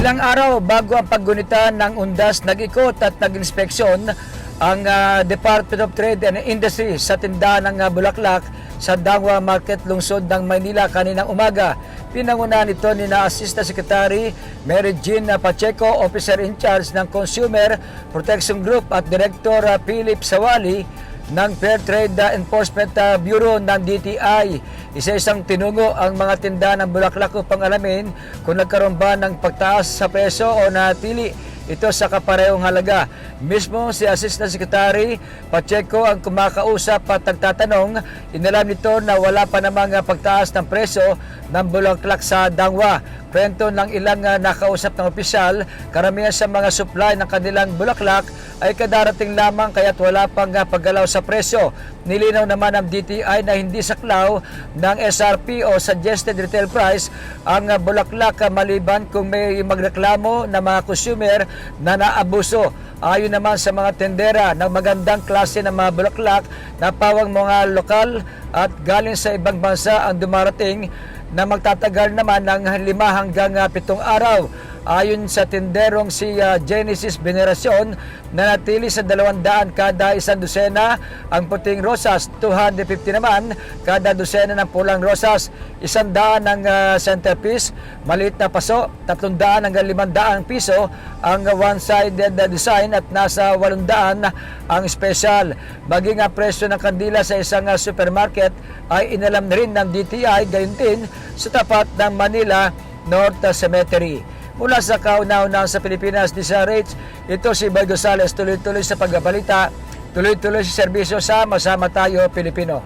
Ilang araw bago ang paggunita ng undas, nag-ikot at nag-inspeksyon ang Department of Trade and Industry sa tindahan ng Bulaklak sa Dangwa Market, lungsod ng Maynila kaninang umaga. Pinangunahan ito ni Assistant Secretary Mary Jean Pacheco, Officer in Charge ng Consumer Protection Group at Director Philip Sawali ng Fair Trade Enforcement Bureau ng DTI. Isa-isang tinungo ang mga tindahan ng Bulaklak upang alamin kung nagkaroon ba ng pagtaas sa presyo o natili ito sa kaparehong halaga. Mismo si Assistant Secretary Pacheco ang kumakausap at nagtatanong. Inalam nito na wala pa namang pagtaas ng presyo ng Bulaklak sa Dangwa. Kwento ng ilang nakausap ng opisyal, karamihan sa mga supply ng kanilang bulaklak ay kadarating lamang kaya't wala pang paggalaw sa presyo. Nilinaw naman ng DTI na hindi saklaw ng SRP o Suggested Retail Price ang bulaklak maliban kung may magreklamo na mga consumer na naabuso. Ayon naman sa mga tendera ng magandang klase ng mga bulaklak na pawang mga lokal at galing sa ibang bansa ang dumarating na magtatagal naman ng 5 hanggang 7 araw. Ayon sa tinderong si Genesis Veneracion, nanatili sa 200 kada isang dosena ang puting rosas, 250 naman kada dosena ng pulang rosas, 100 ang centerpiece, maliit na paso, 300 hanggang 500 piso ang one-sided design at nasa 800 ang special. Maging ang presyo ng kandila sa isang supermarket ay inalam na rin ng DTI, gayon din sa tapat ng Manila North Cemetery. Mula sa kauna-unahan sa Pilipinas, DZRH, ito si Boy Gonzales, tuloy-tuloy sa pagbabalita, tuloy-tuloy sa serbisyo, sama-sama tayo Pilipino.